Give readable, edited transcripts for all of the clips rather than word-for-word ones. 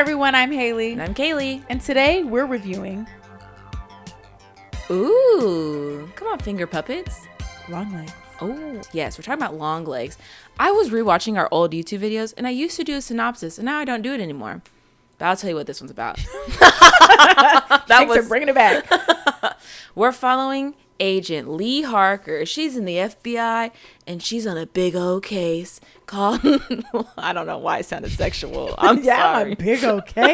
everyone, I'm Hayley. And I'm Kayli. And today we're reviewing Ooh, come on, finger puppets. Longlegs. Oh, yes, we're talking about Longlegs. I was rewatching our old YouTube videos, and I used to do a synopsis, and now I don't do it anymore. But I'll tell you what this one's about. Thanks for bringing it back. We're following Agent Lee Harker. She's in the FBI, and she's on a big old case called... I don't know why it sounded sexual. I'm sorry. A big okay.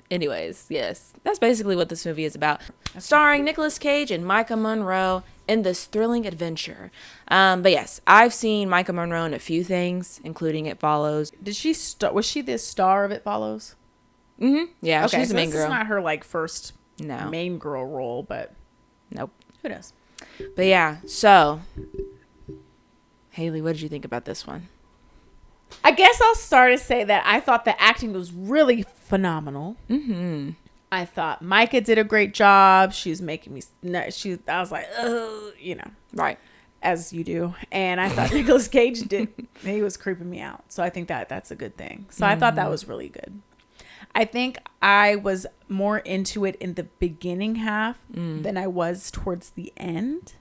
Anyways, yes, that's basically what this movie is about. Starring Nicolas Cage and Micah Monroe in this thrilling adventure. But yes, I've seen Micah Monroe in a few things, including It Follows. Was she the star of It Follows? Mm-hmm. Yeah, Okay, she's the main girl. This is not her first No. main girl role, but Nope. who knows? But yeah, so Hayley, what did you think about this one? I guess I'll start to say that I thought the acting was really phenomenal. Mm-hmm. I thought Micah did a great job. She's making me. I was like, ugh, Right. as you do. And I thought Nicolas Cage did. He was creeping me out. So I think that's a good thing. So I thought that was really good. I think I was more into it in the beginning half than I was towards the end.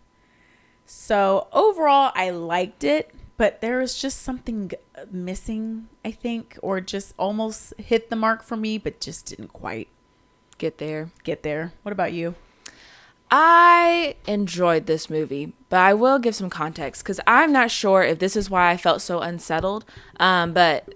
So overall, I liked it. But there was just something missing, I think, or just almost hit the mark for me, but just didn't quite Get there. What about you? I enjoyed this movie, but I will give some context because I'm not sure if this is why I felt so unsettled. But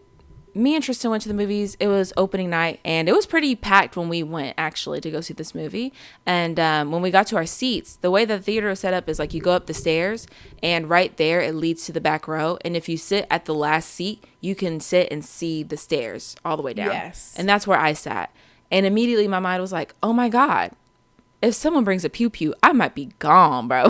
me and Tristan went to the movies. It was opening night, and it was pretty packed when we went, actually, to go see this movie. And when we got to our seats, the way the theater is set up is like you go up the stairs, and right there, it leads to the back row. And if you sit at the last seat, you can sit and see the stairs all the way down. Yes. And that's where I sat. And immediately my mind was like, oh my God, if someone brings a pew-pew, I might be gone, bro.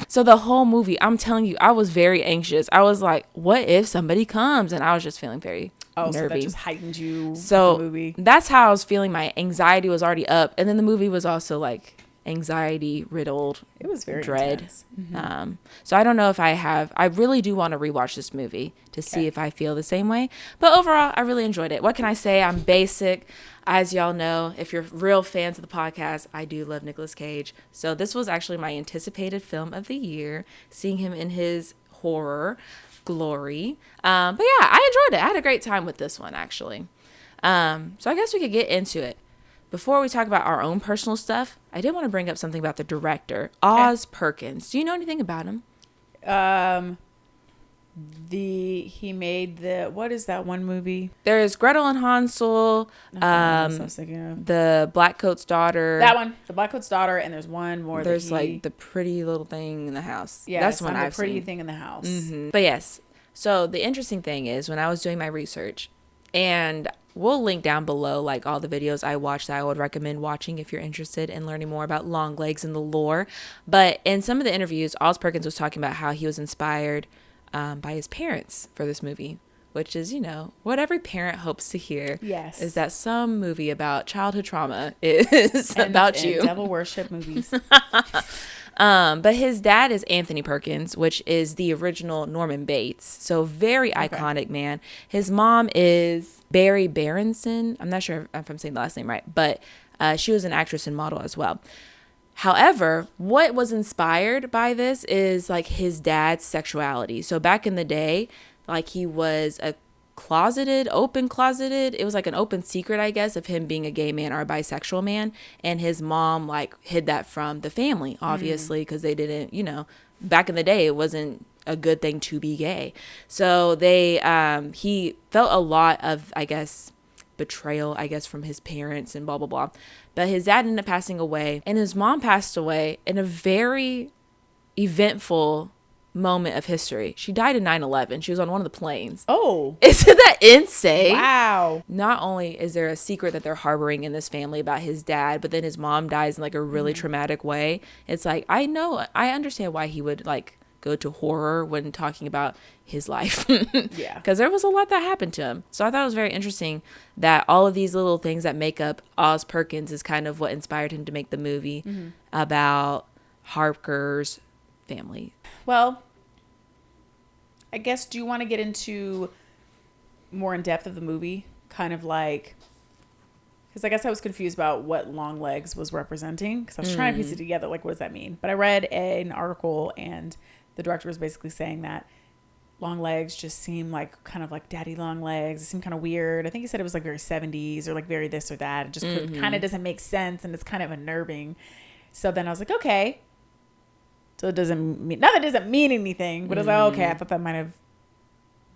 So the whole movie, I'm telling you, I was very anxious. I was like, what if somebody comes? And I was just feeling very nervy. So that just heightened you So with the movie. that's how I was feeling. My anxiety was already up. And then the movie was also like anxiety riddled. It was very dread. intense. Mm-hmm. So I don't know if I really do want to rewatch this movie to see if I feel the same way. But overall, I really enjoyed it. What can I say? I'm basic. As y'all know, if you're real fans of the podcast, I do love Nicolas Cage. So this was actually my anticipated film of the year, seeing him in his horror glory. But yeah, I enjoyed it. I had a great time with this one, actually. So I guess we could get into it. Before we talk about our own personal stuff, I did want to bring up something about the director, Oz Perkins. Do you know anything about him? He made what is that one movie? There's Gretel and Hansel, I was thinking of. the Blackcoat's Daughter. That one, the Blackcoat's Daughter, and there's one more. There's like the Pretty Little Thing in the House. Yeah, that's one I've the Pretty seen. Thing in the House. Mm-hmm. But yes, so the interesting thing is when I was doing my research, and we'll link down below like all the videos I watched that I would recommend watching if you're interested in learning more about Longlegs and the lore. But in some of the interviews, Oz Perkins was talking about how he was inspired by his parents for this movie, which is, what every parent hopes to hear. Yes. Is that some movie about childhood trauma is about you. Devil worship movies. But his dad is Anthony Perkins, which is the original Norman Bates. So very iconic man. His mom is Barry Berenson. I'm not sure if I'm saying the last name right, but she was an actress and model as well. However, what was inspired by this is like his dad's sexuality. So back in the day, like he was a open closeted. It was like an open secret, I guess, of him being a gay man or a bisexual man. And his mom like hid that from the family, obviously, because they didn't, back in the day, it wasn't a good thing to be gay. So he felt a lot of, I guess, betrayal, I guess, from his parents and blah, blah, blah. But his dad ended up passing away, and his mom passed away in a very eventful moment of history. She died in 9/11. She was on one of the planes. Oh. Isn't that insane? Wow. Not only is there a secret that they're harboring in this family about his dad, but then his mom dies in like a really traumatic way. It's like, I understand why he would like go to horror when talking about his life. Yeah. Because there was a lot that happened to him. So I thought it was very interesting that all of these little things that make up Oz Perkins is kind of what inspired him to make the movie about Harker's family. Well, I guess, do you want to get into more in depth of the movie? Kind of like Because I guess I was confused about what Longlegs was representing. Because I was trying to piece it together. Like, what does that mean? But I read an article, and the director was basically saying that Longlegs just seemed like kind of like daddy long legs. It seemed kind of weird. I think he said it was like very 70s or like very this or that. It just kind of doesn't make sense, and it's kind of unnerving. So then I was like, okay. So it doesn't mean, not that it doesn't mean anything, but I was like, okay, I thought that might have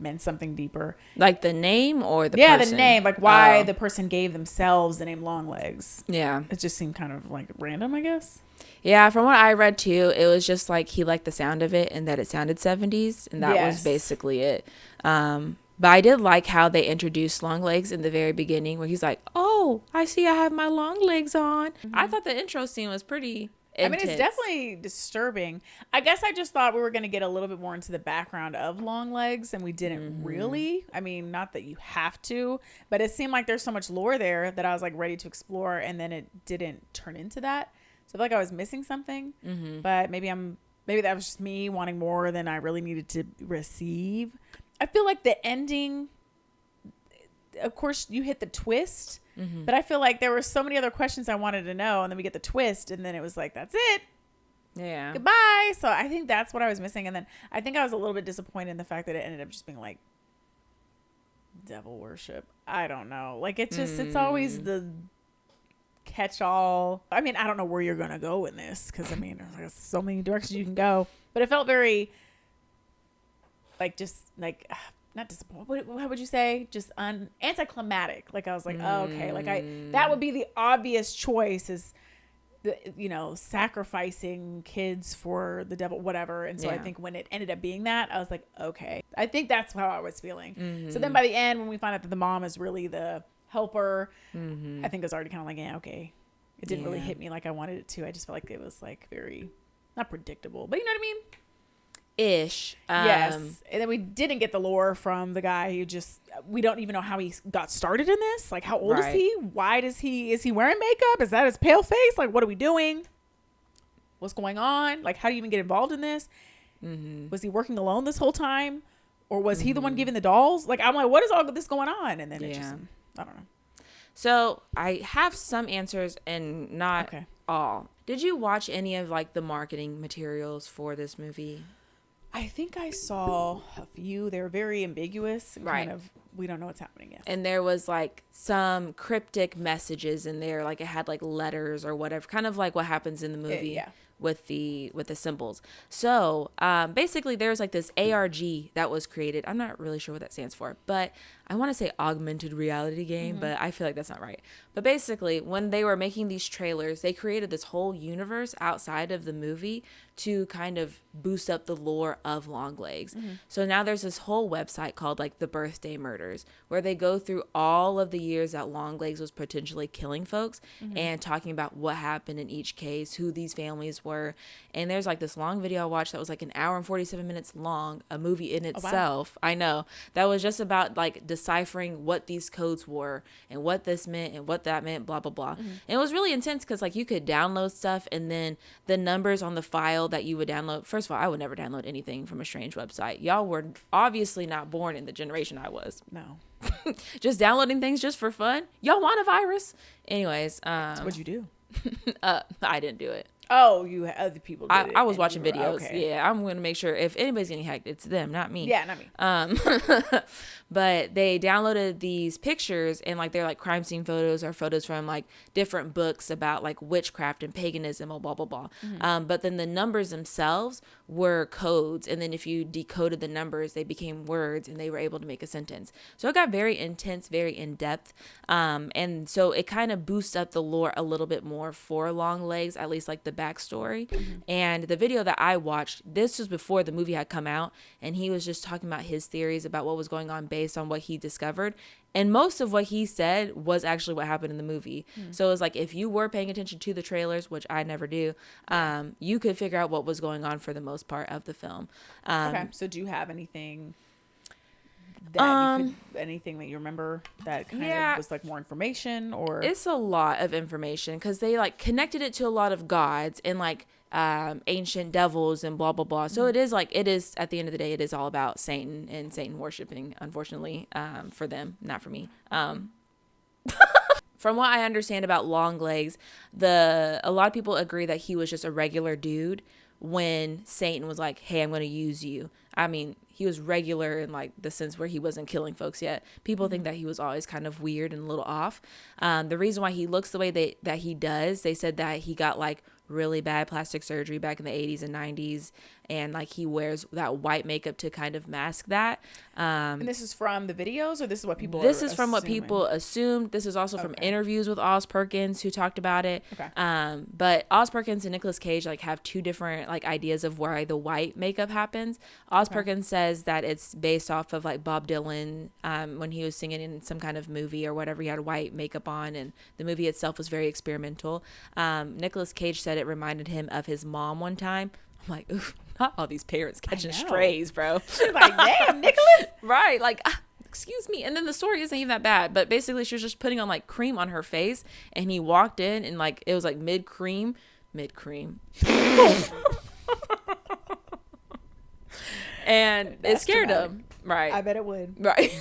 meant something deeper. Like the name or the person? The name. Like why the person gave themselves the name Longlegs. Yeah. It just seemed kind of like random, I guess. Yeah, from what I read too, it was just like he liked the sound of it and that it sounded 70s, and that was basically it. But I did like how they introduced Longlegs in the very beginning, where he's like, "Oh, I see I have my long legs on." I thought the intro scene was pretty intense. I mean, it's definitely disturbing. I guess I just thought we were going to get a little bit more into the background of Longlegs, and we didn't really. I mean, not that you have to, but it seemed like there's so much lore there that I was like ready to explore, and then it didn't turn into that. So I feel like I was missing something, but maybe that was just me wanting more than I really needed to receive. I feel like the ending, of course, you hit the twist, but I feel like there were so many other questions I wanted to know, and then we get the twist, and then it was like, that's it. Yeah. Goodbye. So I think that's what I was missing. And then I think I was a little bit disappointed in the fact that it ended up just being like devil worship. I don't know. Like it's always the catch all. I mean, I don't know where you're going to go in this, because I mean, there's so many directions you can go, but it felt very like just like not disappointed. How would you say? Just anticlimactic. Like I was like, oh, okay, like that would be the obvious choice, is the sacrificing kids for the devil, whatever. And so I think when it ended up being that, I was like, okay, I think that's how I was feeling. So then by the end, when we find out that the mom is really the helper, I think it was already kind of like, yeah, okay, it didn't really hit me like I wanted it to. I just felt like it was like very not predictable, but you know what I mean, ish. Yes. And then we didn't get the lore from the guy who we don't even know how he got started in this. Like, how old is he? Why is he wearing makeup? Is that his pale face? Like, what are we doing? What's going on? Like, how do you even get involved in this? Was he working alone this whole time? Or was he the one giving the dolls? Like, I'm like, what is all this going on? And then it just, I don't know. So I have some answers and not all. Did you watch any of like the marketing materials for this movie? I think I saw a few. They were very ambiguous. Kind of, we don't know what's happening yet. And there was like some cryptic messages in there. Like it had like letters or whatever, kind of like what happens in the movie with the symbols. So basically there's like this ARG that was created. I'm not really sure what that stands for, but I want to say augmented reality game, but I feel like that's not right. But basically when they were making these trailers, they created this whole universe outside of the movie to kind of boost up the lore of Longlegs. So now there's this whole website called like the Birthday Murders, where they go through all of the years that Longlegs was potentially killing folks and talking about what happened in each case, who these families were. And there's like this long video I watched that was like an hour and 47 minutes long, a movie in itself. I know, that was just about like deciphering what these codes were and what this meant and what that meant, blah blah blah. And it was really intense because like you could download stuff, and then the numbers on the file that you would download, first of all, I would never download anything from a strange website. Y'all were obviously not born in the generation I was. No. Just downloading things just for fun. Y'all want a virus? Anyways, that's what you do. I didn't do it. Oh, other people did I was watching videos. Okay. Yeah, I'm going to make sure if anybody's getting hacked, it's them, not me. Yeah, not me. But they downloaded these pictures, and like they're like crime scene photos or photos from like different books about like witchcraft and paganism or blah blah blah. But then the numbers themselves were codes, and then if you decoded the numbers, they became words, and they were able to make a sentence. So it got very intense, very in depth, and so it kind of boosts up the lore a little bit more for Longlegs, at least like the backstory. And the video that I watched, this was before the movie had come out, and he was just talking about his theories about what was going on based on what he discovered, and most of what he said was actually what happened in the movie. So it was like, if you were paying attention to the trailers, which I never do, you could figure out what was going on for the most part of the film. Okay, so do you have anything that anything that you remember that kind of was like more information? Or it's a lot of information because they like connected it to a lot of gods and like ancient devils and blah blah blah. So it is at the end of the day, it is all about Satan and Satan worshiping, unfortunately, for them, not for me. from what I understand about Longlegs, a lot of people agree that he was just a regular dude when Satan was like, hey, I'm going to use you. I mean, he was regular in like the sense where he wasn't killing folks yet. People think that he was always kind of weird and a little off. The reason why he looks the way that he does, they said that he got like really bad plastic surgery back in the 80s and 90s, and like he wears that white makeup to kind of mask that. And this is from the videos, or this is what people this is from what people assumed. This is also from interviews with Oz Perkins, who talked about it. But Oz Perkins and Nicolas Cage like have two different like ideas of why the white makeup happens. Oz Perkins says that it's based off of like Bob Dylan when he was singing in some kind of movie or whatever. He had white makeup on, and the movie itself was very experimental. Nicolas Cage said it reminded him of his mom one time. I'm like, oof, not all these parents catching strays, bro. Like, damn, Nicholas. Right, like, excuse me. And then the story isn't even that bad, but basically she was just putting on like cream on her face, and he walked in and like it was like mid cream. And it scared him. Right. I bet it would. Right.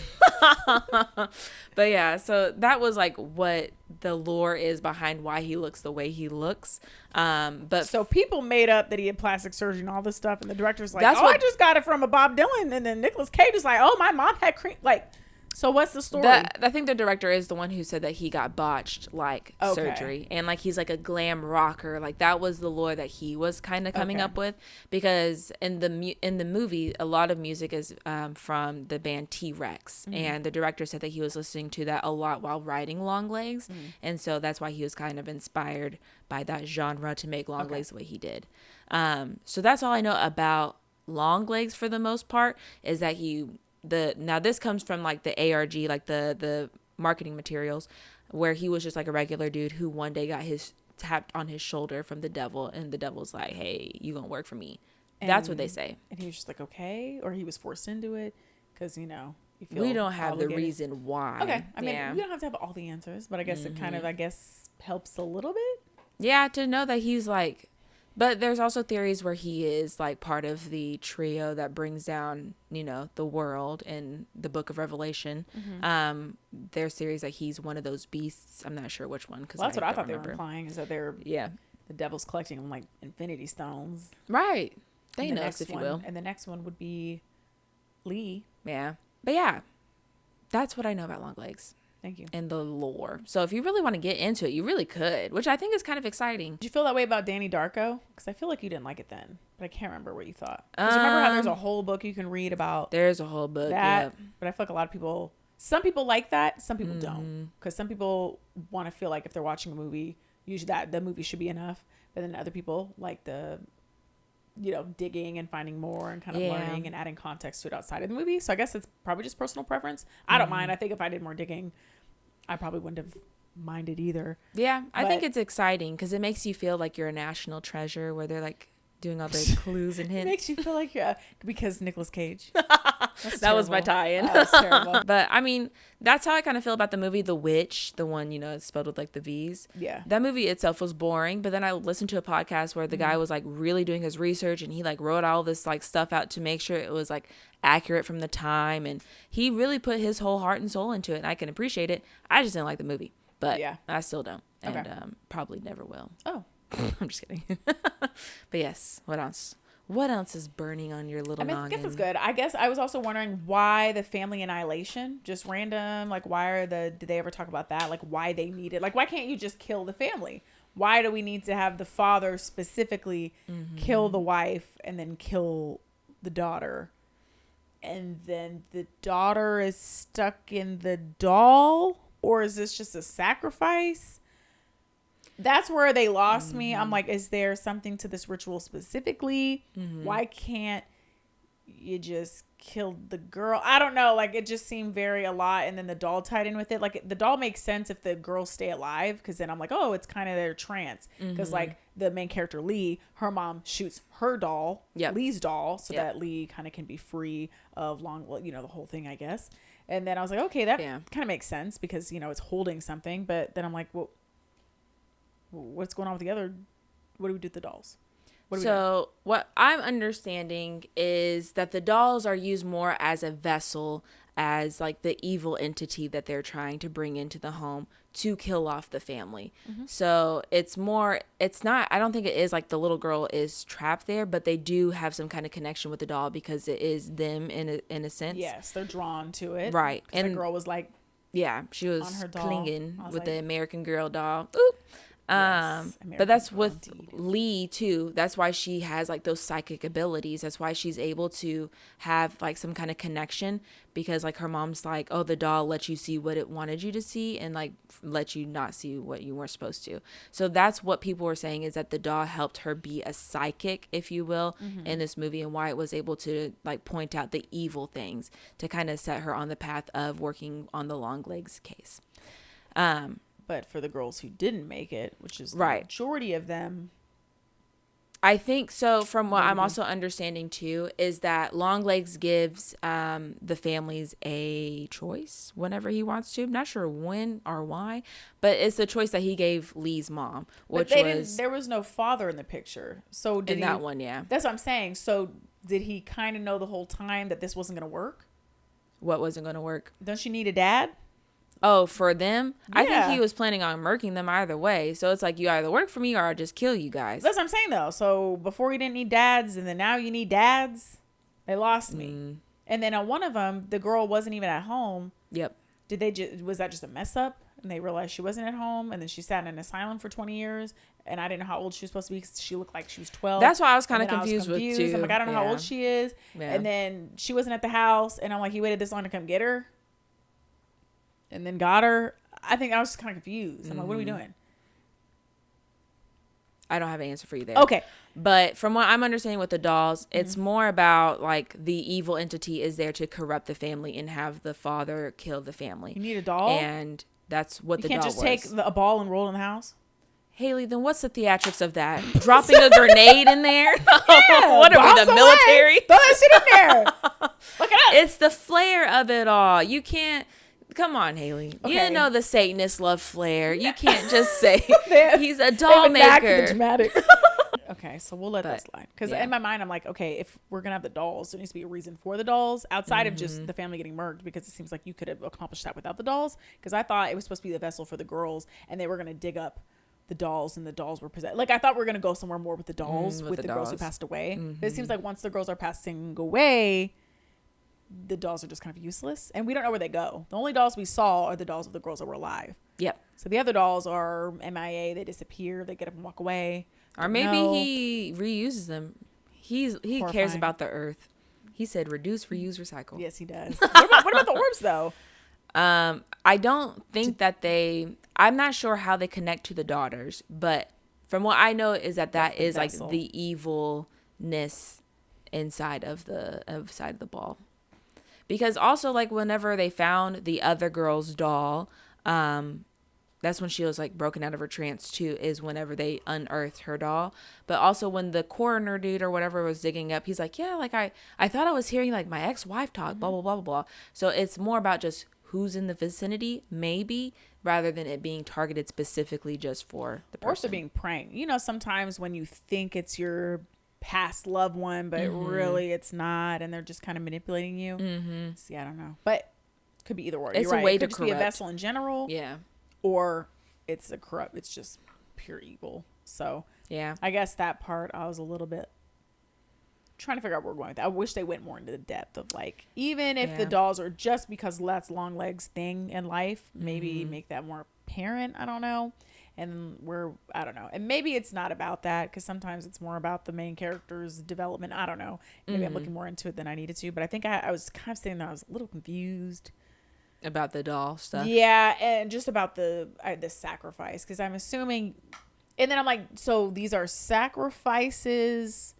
But yeah, so that was like what the lore is behind why he looks the way he looks. But so people made up that he had plastic surgery and all this stuff, and the director's like, I just got it from a Bob Dylan, and then Nicolas Cage is like, oh, my mom had cream. Like, so what's the story? I think the director is the one who said that he got botched like surgery, and like he's like a glam rocker. Like that was the lore that he was kind of coming up with, because in the movie a lot of music is from the band T-Rex, and the director said that he was listening to that a lot while writing Longlegs, and so that's why he was kind of inspired by that genre to make Longlegs the way he did. So that's all I know about Longlegs for the most part, is that now this comes from like the ARG, like the marketing materials, where he was just like a regular dude who one day got his tapped on his shoulder from the devil, and the devil's like, hey, you gonna work for me. That's what they say. And he was just like, okay, or he was forced into it because you feel we don't have obligated. the reason why. Okay, I mean, we don't have to have all the answers, but I guess it kind of helps a little bit. Yeah, to know that he's like. But there's also theories where he is like part of the trio that brings down, the world in the Book of Revelation. There's theories that he's one of those beasts. I'm not sure which one. Because that's what I thought they were implying, is that the devil's collecting them like infinity stones. Right. Thanos, if you will. And the next one would be Lee. Yeah. But yeah, that's what I know about Longlegs. Thank you. And the lore. So if you really want to get into it, you really could, which I think is kind of exciting. Did you feel that way about Danny Darko? Because I feel like you didn't like it then, but I can't remember what you thought. Because remember how there's a whole book you can read about. There's a whole book. That, but I feel like a lot of people, some people like that, some people don't. Because some people want to feel like if they're watching a movie, usually that the movie should be enough. But then other people like the, digging and finding more and kind of learning and adding context to it outside of the movie. So I guess it's probably just personal preference. I don't mind. I think if I did more digging, I probably wouldn't have minded either. Yeah, I think it's exciting because it makes you feel like you're a national treasure, where they're like doing all the clues and hints. It makes you feel like because Nicolas Cage. That was my tie-in. That was terrible. But I mean, that's how I kind of feel about the movie The Witch, the one, it's spelled with like the V's. Yeah. That movie itself was boring, but then I listened to a podcast where the guy was like really doing his research, and he like wrote all this like stuff out to make sure it was like accurate from the time, and he really put his whole heart and soul into it, and I can appreciate it. I just didn't like the movie, but I still don't, and probably never will. Oh. I'm just kidding. But yes, what else? What else is burning on your little noggin? I guess it's good. I guess I was also wondering why the family annihilation, just random. Like, did they ever talk about that? Like, why they needed, like, why can't you just kill the family? Why do we need to have the father specifically kill the wife and then kill the daughter? And then the daughter is stuck in the doll? Or is this just a sacrifice? That's where they lost me. I'm like, is there something to this ritual specifically? Why can't you just kill the girl? I don't know. Like, it just seemed a lot. And then the doll tied in with it. Like, the doll makes sense if the girls stay alive. Because then I'm like, oh, it's kind of their trance. Because, like, the main character, Lee, her mom shoots her doll, Lee's doll, so that Lee kind of can be free of the whole thing, I guess. And then I was like, okay, that kind of makes sense. Because, it's holding something. But then I'm like, well, what's going on with the other? What do we do with the dolls? What I'm understanding is that the dolls are used more as a vessel as like the evil entity that they're trying to bring into the home to kill off the family. So it's not, I don't think it is like the little girl is trapped there, but they do have some kind of connection with the doll because it is them in a sense. Yes, they're drawn to it. Right. And the girl was like, yeah, she was on her doll. clinging with like, the American Girl doll. Ooh. Yes, But that's Girl, with indeed. Lee too. That's why she has like those psychic abilities. That's why she's able to have like some kind of connection, because like her mom's like, oh, the doll let you see what it wanted you to see and like let you not see what you weren't supposed to. So that's what people were saying, is that the doll helped her be a psychic, if you will, in this movie, and why it was able to like point out the evil things to kind of set her on the path of working on the Longlegs case. But for the girls who didn't make it, which is the Right. majority of them. I think so. From what I'm also understanding too, is that Longlegs gives the families a choice whenever he wants to. I'm not sure when or why, but it's the choice that he gave Lee's mom, which There was no father in the picture. So did in that one, yeah. That's what I'm saying. So did he kind of know the whole time that this wasn't going to work? What wasn't going to work? Don't you need a dad? Oh, for them? I think Yeah. he was planning on murking them either way. So it's like, you either work for me or I'll just kill you guys. That's what I'm saying, though. So before you didn't need dads, and then now you need dads. They lost me. And then on one of them, the girl wasn't even at home. Yep. Was that just a mess up? And they realized she wasn't at home, and then she sat in an asylum for 20 years. And I didn't know how old she was supposed to be because she looked like she was 12. That's why I was kind of confused with too. I'm like, I don't know how Yeah. old she is. Yeah. And then she wasn't at the house, and I'm like, he waited this long to come get her, and then got her. I think I was just kind of confused. I'm like, what are we doing? I don't have an answer for you there. Okay. But from what I'm understanding with the dolls, it's more about like the evil entity is there to corrupt the family and have the father kill the family. You need a doll? And that's what the doll was. You can't just take a ball and roll it in the house? Haley, then what's the theatrics of that? Dropping a grenade in there? Yeah, what are we, the military? Throw that shit in there. Look it up. It's the flair of it all. You can't. Come on, Haley. Okay. You know the Satanists love flair. You can't just say he's a They doll enact the maker. dramatic. Okay, so we'll let that slide. Because yeah. in my mind, I'm like, okay, if we're going to have the dolls, there needs to be a reason for the dolls outside of just the family getting murked, because it seems like you could have accomplished that without the dolls. Because I thought it was supposed to be the vessel for the girls, and they were going to dig up the dolls, and the dolls were possessed. Like, I thought we were going to go somewhere more with the dolls, with the girls who passed away. But it seems like once the girls are passing away, the dolls are just kind of useless, and we don't know where they go. The only dolls we saw are the dolls of the girls that were alive. Yep. So the other dolls are MIA. They disappear. They get up and walk away. Or maybe he reuses them. He cares Horrifying. about the earth. He said reduce, reuse, recycle. Yes, he does. What about the orbs, though? I don't think that I'm not sure how they connect to the daughters, but from what I know is that is vessel. like the evilness inside of the ball. Because also, like, whenever they found the other girl's doll, that's when she was like broken out of her trance too, is whenever they unearthed her doll. But also when the coroner dude or whatever was digging up, he's like, yeah, like I thought I was hearing like my ex-wife talk, blah, blah, blah, blah, blah. So it's more about just who's in the vicinity, maybe, rather than it being targeted specifically just for the person. Or if they're being pranked. You know, sometimes when you think it's your past loved one, but really it's not, and they're just kind of manipulating you. See, I don't know. But could be either or. It's You're right. a way It could to just be a corrupt. vessel in general. Yeah. Or it's just pure evil. So Yeah. I guess that part I was a little bit trying to figure out where we're going with that. I wish they went more into the depth of, like, even if the dolls are just because that's Longlegs' thing in life, maybe make that more apparent. I don't know. And I don't know. And maybe it's not about that, because sometimes it's more about the main character's development. I don't know. Maybe I'm looking more into it than I needed to. But I think I was kind of sitting there. I was a little confused About the doll stuff. Yeah, and just about the sacrifice, because I'm assuming, and then I'm like, so these are sacrifices.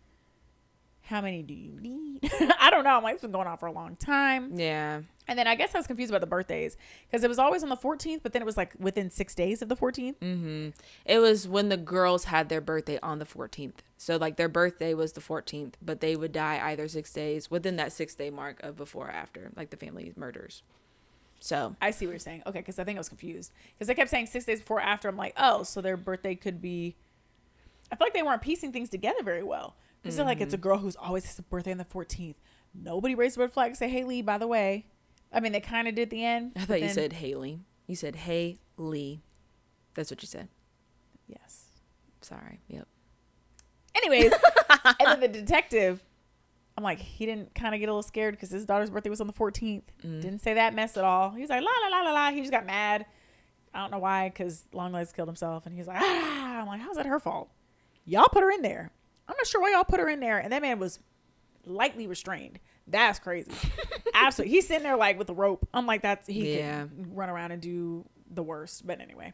How many do you need? I don't know. I'm like, it's been going on for a long time. Yeah. And then I guess I was confused about the birthdays, because it was always on the 14th, but then it was like within 6 days of the 14th. It was when the girls had their birthday on the 14th. So like their birthday was the 14th, but they would die either 6 days within that 6-day mark of before or after, like the family murders. So I see what you're saying. Okay, because I think I was confused, because they kept saying 6 days before or after. I'm like, oh, so their birthday could be. I feel like they weren't piecing things together very well, because they're like, it's a girl who's always has a birthday on the 14th. Nobody raised a red flag and say, hey, Lee, by the way, I mean, they kind of did at the end. I thought you said Hayley. You said Hayley. That's what you said. Yes. Sorry. Yep. Anyways, and then the detective, I'm like, he didn't kind of get a little scared because his daughter's birthday was on the 14th. Didn't say that mess at all. He was like, la, la, la, la, la. He just got mad. I don't know why, because Longlegs killed himself. And he was like, ah. I'm like, how's that her fault? Y'all put her in there. I'm not sure why y'all put her in there. And that man was lightly restrained. That's crazy. Absolutely. He's sitting there like with a rope. I'm like, he can run around and do the worst. But anyway.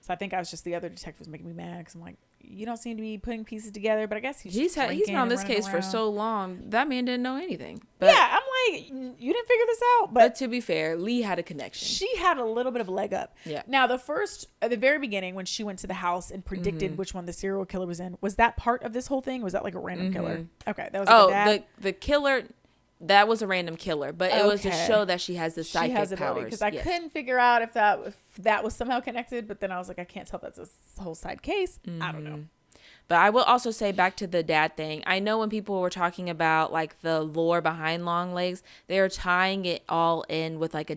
So I think I was just the other detective was making me mad because I'm like, you don't seem to be putting pieces together. But I guess he's been on this case for so long. That man didn't know anything. But yeah, I'm like, you didn't figure this out. But to be fair, Lee had a connection. She had a little bit of a leg up. Yeah. Now, at the very beginning, when she went to the house and predicted which one the serial killer was in, was that part of this whole thing? Was that like a random killer? Okay, that was the killer. That was a random killer, but it was to show that she has the psychic powers. Because I couldn't figure out if that was somehow connected, but then I was like, I can't tell if that's a whole side case. I don't know. But I will also say back to the dad thing. I know when people were talking about like the lore behind Longlegs, they were tying it all in with like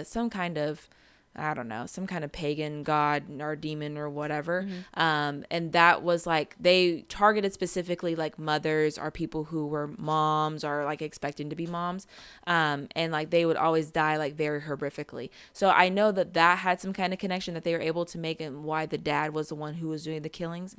some kind of, I don't know, some kind of pagan god or demon or whatever. And that was like, they targeted specifically like mothers or people who were moms or like expecting to be moms. And like they would always die like very horrifically. So I know that had some kind of connection that they were able to make, and why the dad was the one who was doing the killings.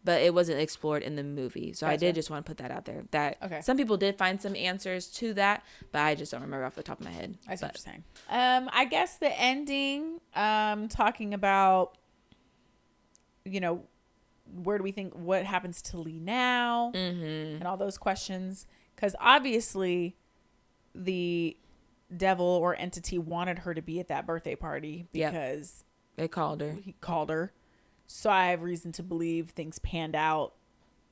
But it wasn't explored in the movie. So gotcha. I did just want to put that out there. That some people did find some answers to that, but I just don't remember off the top of my head. I see what you're saying. I guess the ending, talking about, where do we think, what happens to Lee now? And all those questions. Because obviously the devil or entity wanted her to be at that birthday party because they called her. He called her. So I have reason to believe things panned out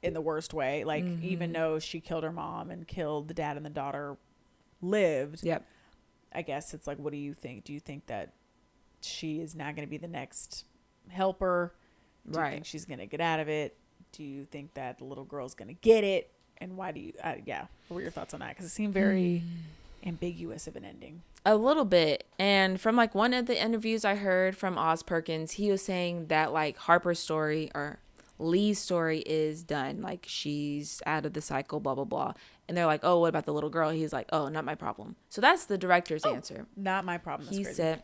in the worst way. Like, even though she killed her mom and killed the dad and the daughter lived. Yep. I guess it's like, what do you think? Do you think that she is not going to be the next helper? Do you think she's going to get out of it? Do you think that the little girl's going to get it? And why do you, what were your thoughts on that? Because it seemed very ambiguous of an ending. A little bit. And from like one of the interviews I heard from Oz Perkins, he was saying that like Harper's story or Lee's story is done. Like she's out of the cycle, blah, blah, blah. And they're like, oh, what about the little girl? He's like, oh, not my problem. So that's the director's answer. Not my problem. That's he crazy. said,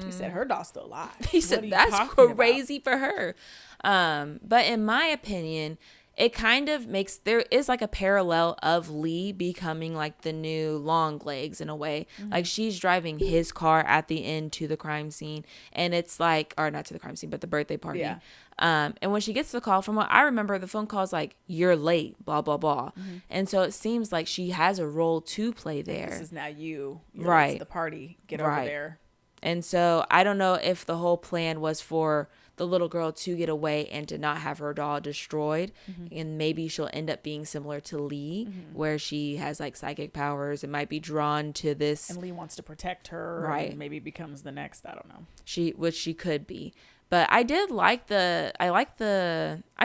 he said her doll's still alive. He said, that's crazy for her. But in my opinion, it kind of there is like a parallel of Lee becoming like the new Longlegs in a way. Like she's driving his car at the end to the crime scene, and it's like, or not to the crime scene, but the birthday party. Yeah. And when she gets the call, from what I remember, the phone call is like, you're late, blah, blah, blah. And so it seems like she has a role to play there. This is now you're right. Late to the party. Get over there. And so I don't know if the whole plan was for the little girl to get away and to not have her doll destroyed. And maybe she'll end up being similar to Lee, where she has like psychic powers and might be drawn to this. And Lee wants to protect her. Right. And maybe becomes the next, I don't know. Which she could be. But I did like I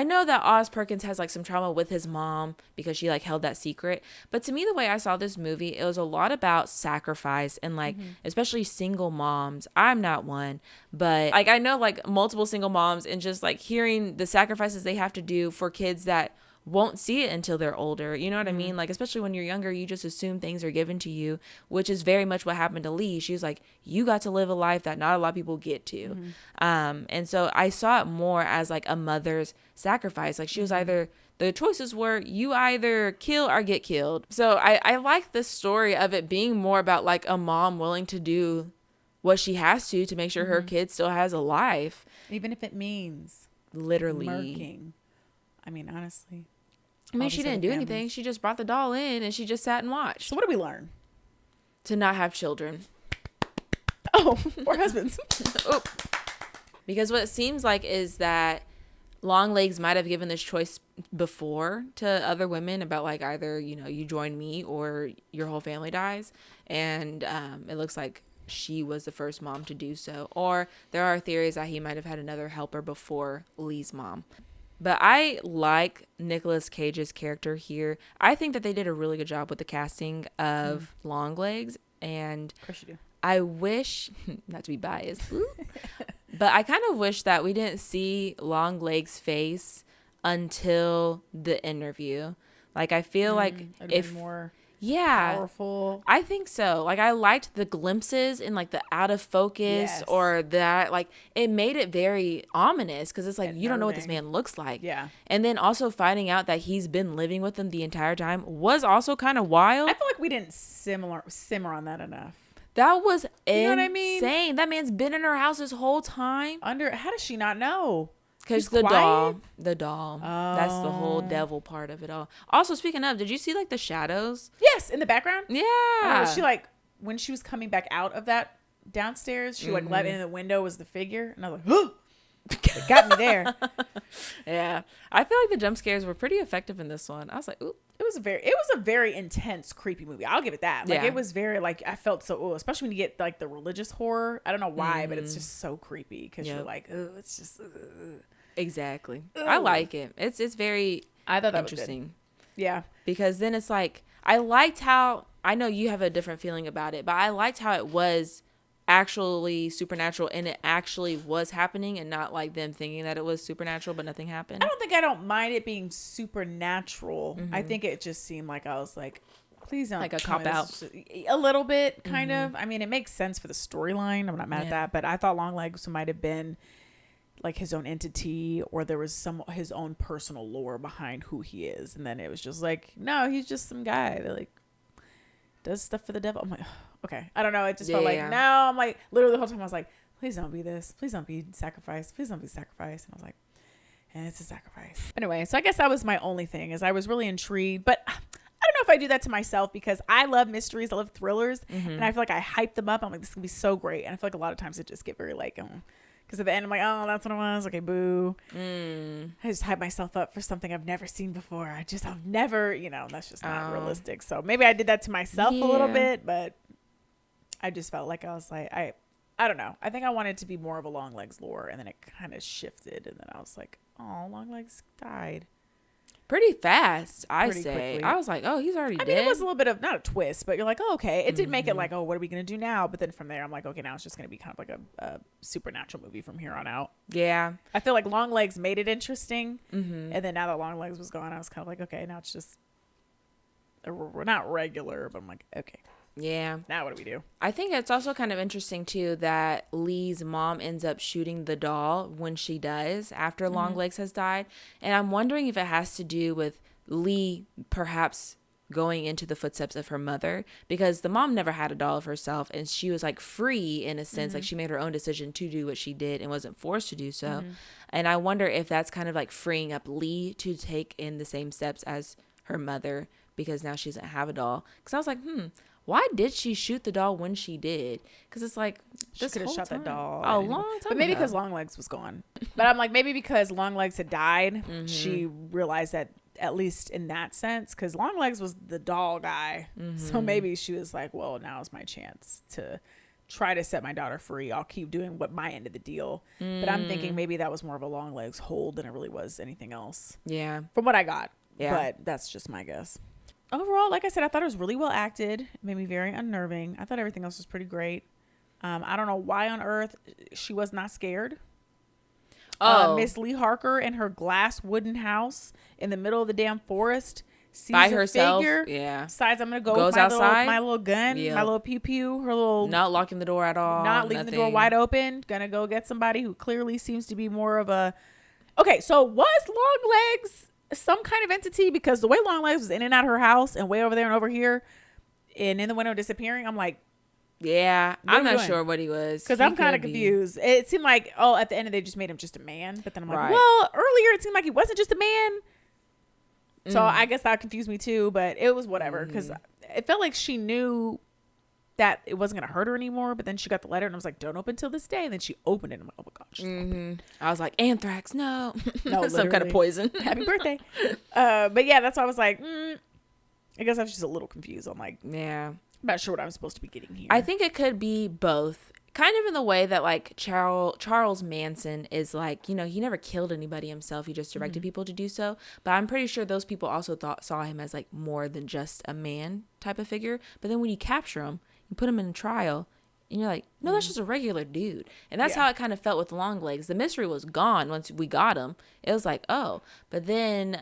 know that Oz Perkins has like some trauma with his mom because she like held that secret. But to me, the way I saw this movie, it was a lot about sacrifice and like, especially single moms. I'm not one, but like, I know like multiple single moms, and just like hearing the sacrifices they have to do for kids that won't see it until they're older. You know what I mean? Like, especially when you're younger, you just assume things are given to you, which is very much what happened to Lee. She was like, you got to live a life that not a lot of people get to. And so I saw it more as like a mother's sacrifice. Like she was either, the choices were you either kill or get killed. So I like the story of it being more about like a mom willing to do what she has to make sure her kid still has a life. Even if it means literally murking. I mean, honestly. I mean, she didn't do anything. She just brought the doll in and she just sat and watched. So what did we learn? To not have children. Oh, or husbands. Oh. Because what it seems like is that Longlegs might have given this choice before to other women about like either, you join me or your whole family dies. And it looks like she was the first mom to do so. Or there are theories that he might have had another helper before Lee's mom. But I like Nicolas Cage's character here. I think that they did a really good job with the casting of Longlegs. And of course you do. I wish, not to be biased, but I kind of wish that we didn't see Longlegs' face until the interview. Like, I feel like if more yeah, powerful. I think so. Like, I liked the glimpses and like the out of focus Yes. or that, like, it made it very ominous because it's like, you don't know what this Unnerving. man looks like. Yeah. And then also finding out that he's been living with them the entire time was also kind of wild. I feel like we didn't simmer on that enough. That was insane. know what I mean? That man's been in her house this whole time. How does she not know? Because He's the quiet? doll. That's the whole devil part of it all. Also, speaking of, did you see like the shadows? Yes, in the background. Yeah. She like when she was coming back out of that downstairs, she like let in the window was the figure, and I was like, "Oh, it got me there." Yeah. I feel like the jump scares were pretty effective in this one. I was like, ooh. It was a very intense, creepy movie. I'll give it that. Like it was very like I felt so, especially when you get like the religious horror. I don't know why, but it's just so creepy because you're like, oh, it's just. Exactly. I like it. It's very I thought that interesting. was good. Yeah. Because then it's like, I liked how, I know you have a different feeling about it, but I liked how it was actually supernatural and it actually was happening and not like them thinking that it was supernatural but nothing happened. I don't mind it being supernatural. I think it just seemed like I was like, please don't Like a tell me cop this is a little bit kind of. I mean, it makes sense for the storyline. I'm not mad at that, but I thought Longlegs might have been like his own entity, or there was his own personal lore behind who he is, and then it was just like, no, he's just some guy that like does stuff for the devil. I'm like, okay, I don't know. It just felt like, no, I'm like, literally the whole time I was like, please don't be this, please don't be sacrificed, please don't be sacrificed, and I was like, and it's a sacrifice anyway. So I guess that was my only thing, is I was really intrigued, but I don't know if I do that to myself because I love mysteries, I love thrillers, and I feel like I hype them up. I'm like, this is gonna be so great, and I feel like a lot of times it just get very like, because at the end I'm like, oh, that's what it was. Okay, boo. I just hype myself up for something I've never seen before. I've never, that's just not realistic. So maybe I did that to myself a little bit, but I just felt like I was like, I don't know. I think I wanted to be more of a Longlegs lore, and then it kind of shifted, and then I was like, oh, Longlegs died. Pretty fast, Pretty say. Quickly. I was like, oh, he's already dead. I mean, it was a little bit of, not a twist, but you're like, oh, okay. It did make it like, oh, what are we going to do now? But then from there, I'm like, okay, now it's just going to be kind of like a supernatural movie from here on out. Yeah. I feel like Longlegs made it interesting. And then now that Longlegs was gone, I was kind of like, okay, now it's just, we're not regular, but I'm like, okay. Yeah. Now what do we do? I think it's also kind of interesting, too, that Lee's mom ends up shooting the doll when she does after Longlegs has died. And I'm wondering if it has to do with Lee perhaps going into the footsteps of her mother, because the mom never had a doll of herself and she was like free in a sense. Like she made her own decision to do what she did and wasn't forced to do so. And I wonder if that's kind of like freeing up Lee to take in the same steps as her mother, because now she doesn't have a doll. Because I was like, why did she shoot the doll when she did? Because it's like, she could have shot that doll a long time but maybe ago. because Longlegs was gone. But I'm like, maybe because Longlegs had died, she realized that, at least in that sense, because Longlegs was the doll guy. So maybe she was like, well, now's my chance to try to set my daughter free. I'll keep doing what my end of the deal. But I'm thinking maybe that was more of a Longlegs hold than it really was anything else. Yeah. From what I got. Yeah. But that's just my guess. Overall, like I said, I thought it was really well acted. It made me very unnerving. I thought everything else was pretty great. I don't know why on earth she was not scared. Miss Lee Harker in her glass wooden house in the middle of the damn forest, sees by a herself. figure, Yeah. decides I'm gonna go Goes with outside. my little gun, Yeah. my little pew pew, her little Not locking the door at all. not leaving the door nothing. wide open. Gonna go get somebody who clearly seems to be more of a. Okay, so was Longlegs some kind of entity? Because the way Longlegs was in and out of her house and way over there and over here, and in the window disappearing, I'm like, Yeah, What are I'm we not doing? sure what he was. because He I'm kind of could be. confused. It seemed like, oh, at the end they just made him just a man, but then I'm like, Right. well, earlier it seemed like he wasn't just a man. So I guess that confused me too, but it was whatever, because it felt like she knew that it wasn't gonna hurt her anymore. But then she got the letter and I was like, don't open till this day. And then she opened it and I'm like, oh my gosh, I was like, anthrax, no. No, Some kind of literally. poison. happy birthday. But yeah, that's why I was like, I guess I was just a little confused. I'm like, Yeah. I'm not sure what I'm supposed to be getting here. I think it could be both. Kind of in the way that like Charles Manson is like, he never killed anybody himself. He just directed people to do so. But I'm pretty sure those people also saw him as like more than just a man type of figure. But then when you capture him, You put him in trial. And you're like, no, that's just a regular dude. And that's how it kind of felt with Longlegs. The mystery was gone once we got him. It was like, oh. But then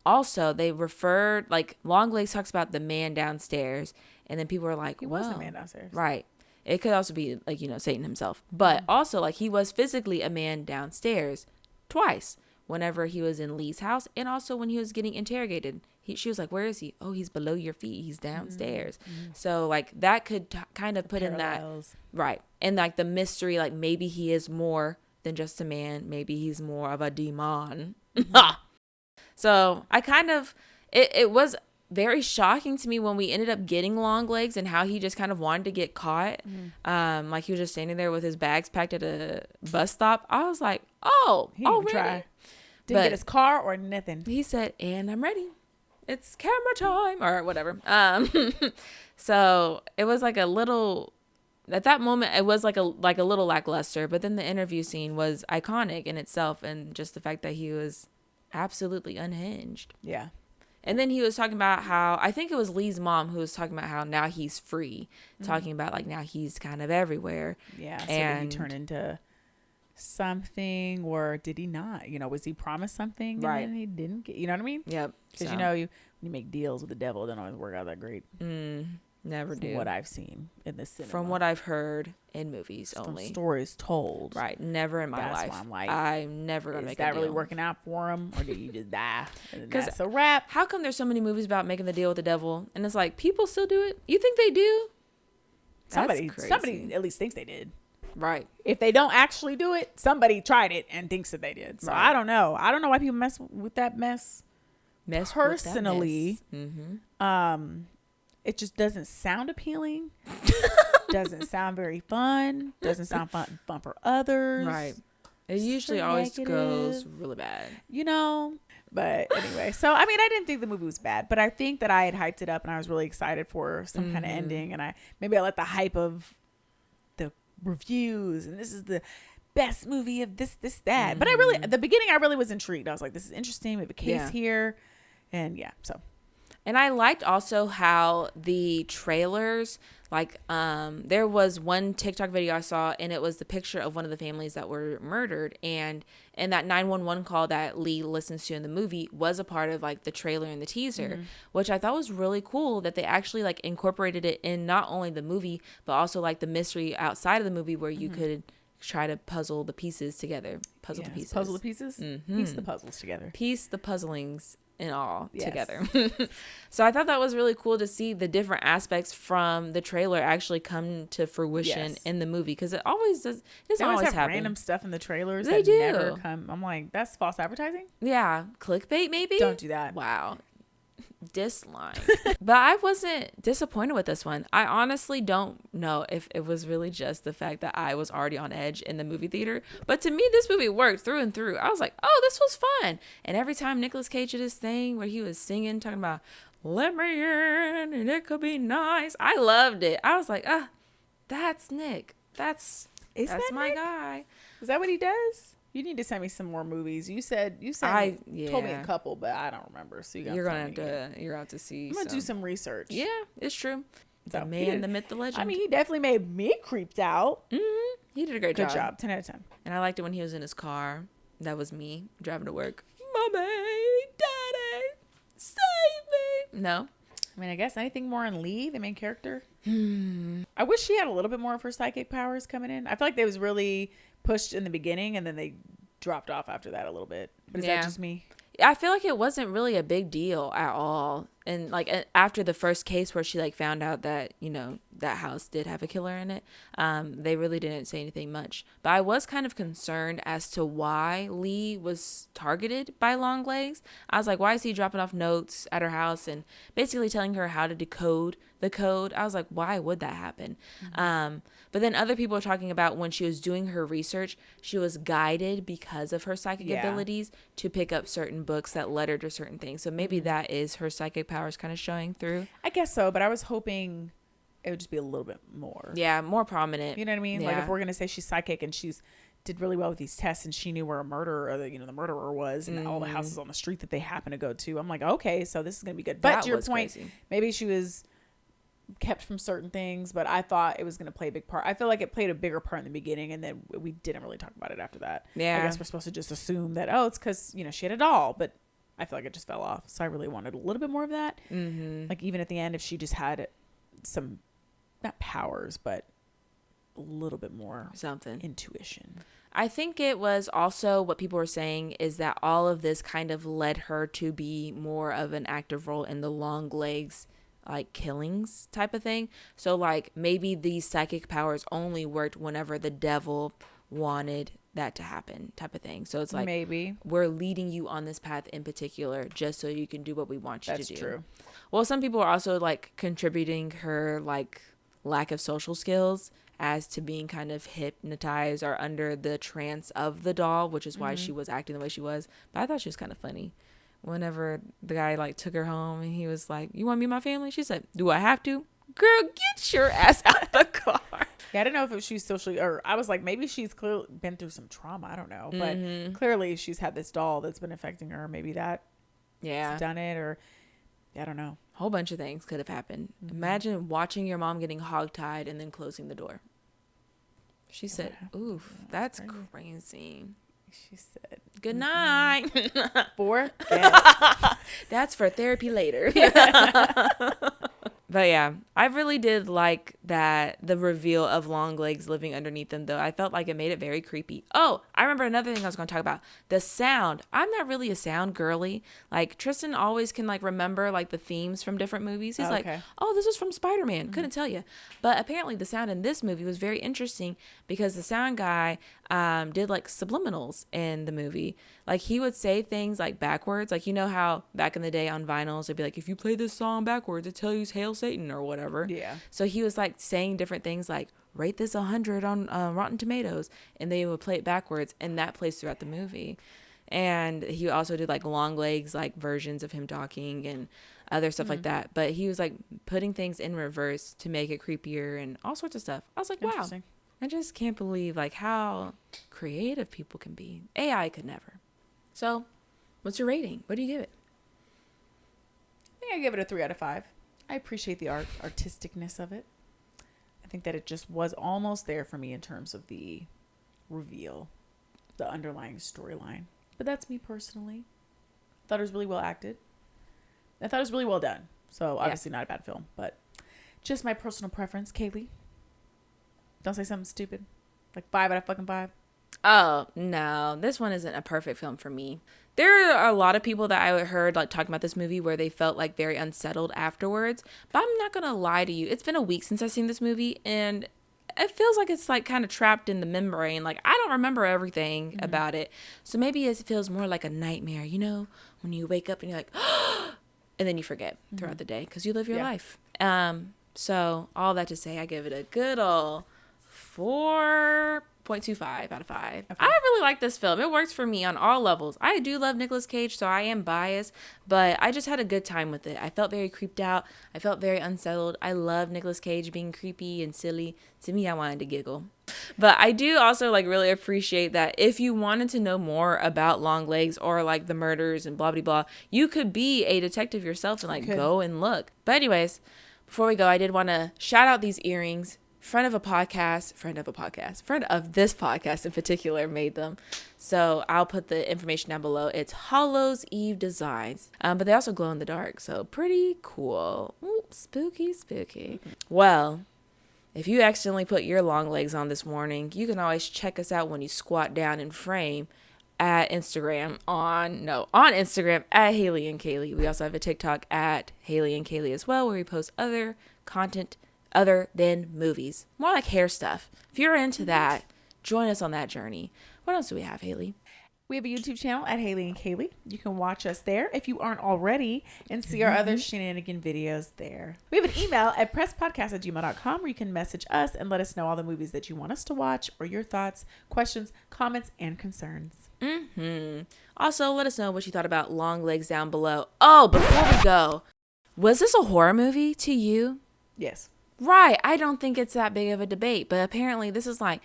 also they referred, like Longlegs talks about the man downstairs. And then people were like, he was the man downstairs. Right. It could also be like, Satan himself. But also like he was physically a man downstairs twice. Whenever he was in Lee's house and also when he was getting interrogated. She was like, where is he? Oh, he's below your feet. He's downstairs. So like that could kind of put parallels. In that. Right. And like the mystery, like maybe he is more than just a man. Maybe he's more of a demon. So I kind of, it was very shocking to me when we ended up getting Longlegs and how he just kind of wanted to get caught. Like he was just standing there with his bags packed at a bus stop. I was like, oh, he didn't try. Didn't get his car or nothing. He said, and I'm ready. It's camera time or whatever. So it was like a little, at that moment, it was like a little lackluster, but then the interview scene was iconic in itself. And just the fact that he was absolutely unhinged. Yeah. And then he was talking about how, I think it was Lee's mom who was talking about how now he's free, talking about like now he's kind of everywhere. Yeah. So did he turn into something or did he not? Was he promised something and then he didn't get, you know what I mean? Yep. Because when you make deals with the devil, it don't always work out that great. Never do. From what I've seen in the cinema. From what I've heard in movies only. From stories told. Right. Never in my life. That's why I'm like, I'm never going to make a deal. Is that really working out for him or did you just die? Because that's a wrap. How come there's so many movies about making the deal with the devil and it's like people still do it? You think they do? Somebody at least thinks they did. Right. If they don't actually do it, somebody tried it and thinks that they did. So right. I don't know. I don't know why people mess with that mess. Personally, it just doesn't sound appealing. Doesn't sound very fun. Doesn't sound fun for others. Right. It usually always goes really bad. But anyway, so I mean, I didn't think the movie was bad, but I think that I had hyped it up and I was really excited for some kind of ending, and I let the hype of the reviews and this is the best movie of this that. But at the beginning I really was intrigued. I was like, this is interesting. We have a case here, and so. And I liked also how the trailers, like, there was one TikTok video I saw, and it was the picture of one of the families that were murdered. And that 911 call that Lee listens to in the movie was a part of, like, the trailer and the teaser, which I thought was really cool that they actually, like, incorporated it in not only the movie, but also, like, the mystery outside of the movie where you could try to puzzle the pieces together. Puzzle the pieces. Piece the puzzles together. Piece the puzzlings and all together. So I thought that was really cool to see the different aspects from the trailer actually come to fruition in the movie, because it always does. It doesn't always have happen. Random stuff in the trailers that never come. I'm like, that's false advertising. Yeah, clickbait maybe. Don't do that. Wow. Dislike. But I wasn't disappointed with this one. I honestly don't know if it was really just the fact that I was already on edge in the movie theater, but to me this movie worked through and through. I was like, oh, this was fun. And every time Nicolas Cage did his thing where he was singing, talking about let me in and it could be nice, I loved it. I was like, that's Nick. That's my Nick? Guy. Is that what he does? You need to send me some more movies. You told me a couple, but I don't remember. So you're gonna have to see. I'm gonna do some research. Yeah, it's true. The man, the myth, the legend. I mean, he definitely made me creeped out. He did a great job. Good job. 10 out of 10. And I liked it when he was in his car. That was me driving to work. Mommy, Daddy, save me. No. I mean, I guess anything more on Lee, the main character. I wish she had a little bit more of her psychic powers coming in. I feel like they was really pushed in the beginning and then they dropped off after that a little bit. But is that just me? I feel like it wasn't really a big deal at all. And like after the first case where she like found out that, that house did have a killer in it, they really didn't say anything much. But I was kind of concerned as to why Lee was targeted by Longlegs. I was like, why is he dropping off notes at her house and basically telling her how to decode the code? I was like, why would that happen? But then other people were talking about when she was doing her research, she was guided because of her psychic abilities to pick up certain books that led her to certain things. So maybe that is her psychic powers kind of showing through. I guess so, but I was hoping it would just be a little bit more. Yeah, more prominent. You know what I mean? Yeah. Like if we're going to say she's psychic and did really well with these tests and she knew where a murderer or the murderer was and all the houses on the street that they happen to go to. I'm like, okay, so this is going to be good. But to your point, maybe she was kept from certain things, but I thought it was going to play a big part. I feel like it played a bigger part in the beginning, and then we didn't really talk about it after that. Yeah. I guess we're supposed to just assume that, oh, it's because, she had a doll, but I feel like it just fell off. So I really wanted a little bit more of that. Mm-hmm. Like, even at the end, if she just had some, not powers, but a little bit more something intuition. I think it was also what people were saying is that all of this kind of led her to be more of an active role in the Longlegs like killings type of thing. So like maybe these psychic powers only worked whenever the devil wanted that to happen type of thing. So it's like maybe we're leading you on this path in particular just so you can do what we want you to do. That's true. Well, some people are also like contributing her like lack of social skills as to being kind of hypnotized or under the trance of the doll, which is why she was acting the way she was. But I thought she was kind of funny. Whenever the guy like took her home and he was like, "You want to be my family?" She said, "Do I have to?" Girl, get your ass out the car. Yeah, I don't know if she's socially, or I was like, maybe she's clearly been through some trauma. I don't know, but clearly she's had this doll that's been affecting her. Maybe that done it, or I don't know. A whole bunch of things could have happened. Imagine watching your mom getting hogtied and then closing the door. She said, "Oof, that's crazy." She said, "Good night." That's for therapy later. But yeah, I really did like that the reveal of Longlegs living underneath them, though. I felt like it made it very creepy. Oh, I remember another thing I was going to talk about. The sound. I'm not really a sound girly. Like Tristan always can like remember like the themes from different movies. He's like, "Oh, this is from Spider-Man." Couldn't tell you. But apparently the sound in this movie was very interesting because the sound guy did like subliminals in the movie. Like he would say things like backwards. Like, you know how back in the day on vinyls, it'd be like, if you play this song backwards, it tells you Hail Satan or whatever. Yeah. So he was like saying different things like, rate this 100 on Rotten Tomatoes. And they would play it backwards. And that plays throughout the movie. And he also did like Longlegs, like versions of him talking and other stuff like that. But he was like putting things in reverse to make it creepier and all sorts of stuff. I was like, wow. I just can't believe like how creative people can be. AI could never. So, what's your rating? What do you give it? I think I give it a 3 out of 5. I appreciate the artisticness of it. I think that it just was almost there for me in terms of the reveal, the underlying storyline. But that's me personally. I thought it was really well acted. I thought it was really well done. So, obviously not a bad film, but just my personal preference. Kayli, don't say something stupid. Like 5 out of fucking 5. Oh, no. This one isn't a perfect film for me. There are a lot of people that I heard like talking about this movie where they felt like very unsettled afterwards. But I'm not going to lie to you. It's been a week since I've seen this movie and it feels like it's like kind of trapped in the memory. And like I don't remember everything about it. So maybe it feels more like a nightmare, you know, when you wake up and you're like, and then you forget throughout the day because you live your life. So all that to say, I give it a good old 4.25 out of 5. Okay. I really like this film. It works for me on all levels. I do love Nicolas Cage, so I am biased, but I just had a good time with it. I felt very creeped out. I felt very unsettled. I love Nicolas Cage being creepy and silly. To me, I wanted to giggle. But I do also like really appreciate that if you wanted to know more about Longlegs or like the murders and blah, blah, blah, you could be a detective yourself and like go and look. But anyways, before we go, I did want to shout out these earrings. Friend of this podcast in particular made them. So I'll put the information down below. It's HallowsEveDesigns. But they also glow in the dark. So pretty cool. Ooh, spooky. Well, if you accidentally put your long legs on this morning, you can always check us out when you squat down in frame at Instagram on Instagram at Hayley and Kayli. We also have a TikTok at Hayley and Kayli as well, where we post other content other than movies, more like hair stuff. If you're into that, join us on that journey. What else do we have, Hayley? We have a YouTube channel at Hayley and Kayli. You can watch us there if you aren't already and see our other shenanigan videos there. We have an email at presspodcast@gmail.com where you can message us and let us know all the movies that you want us to watch or your thoughts, questions, comments, and concerns. Also, let us know what you thought about Longlegs down below. Oh, before we go, was this a horror movie to you? Yes. Right. I don't think it's that big of a debate, but apparently this isn't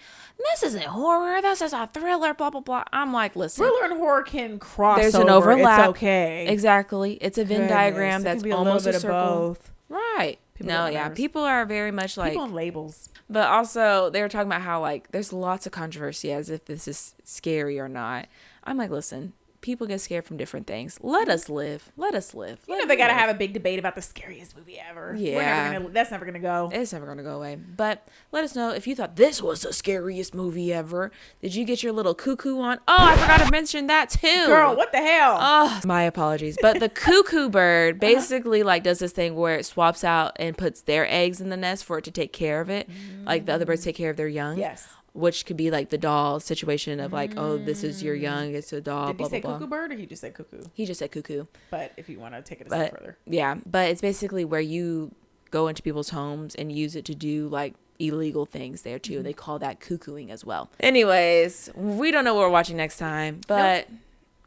horror. This is a thriller, blah, blah, blah. I'm like, listen. Thriller and horror can cross There's over. an overlap. It's okay. Exactly. It's a Venn diagram that's almost a circle. Both. Right. People No, get yeah. nervous. People are very much like, People on labels. but also they were talking about how like there's lots of controversy as if this is scary or not. I'm like, listen, people get scared from different things. Let us live. Let us live. You know they gotta have a big debate about the scariest movie ever. Yeah. That's never gonna go. It's never gonna go away. But let us know if you thought this was the scariest movie ever. Did you get your little cuckoo on? Oh, I forgot to mention that too. Girl, what the hell? Oh, my apologies. But the cuckoo bird basically like does this thing where it swaps out and puts their eggs in the nest for it to take care of it. Like the other birds take care of their young. Yes. Which could be like the doll situation of like, oh, this is your young, it's a doll. Did he say blah, cuckoo blah. bird or he just said cuckoo? He just said cuckoo. But if you want to take it a step further. Yeah, but it's basically where you go into people's homes and use it to do like illegal things there too. They call that cuckooing as well. Anyways, we don't know what we're watching next time, but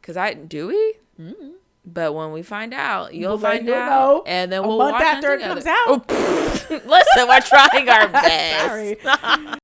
because do we? Mm-hmm. But when we find out, you'll find out, know. and then a we'll month watch after it comes together. out. Listen, we're trying our best. Sorry.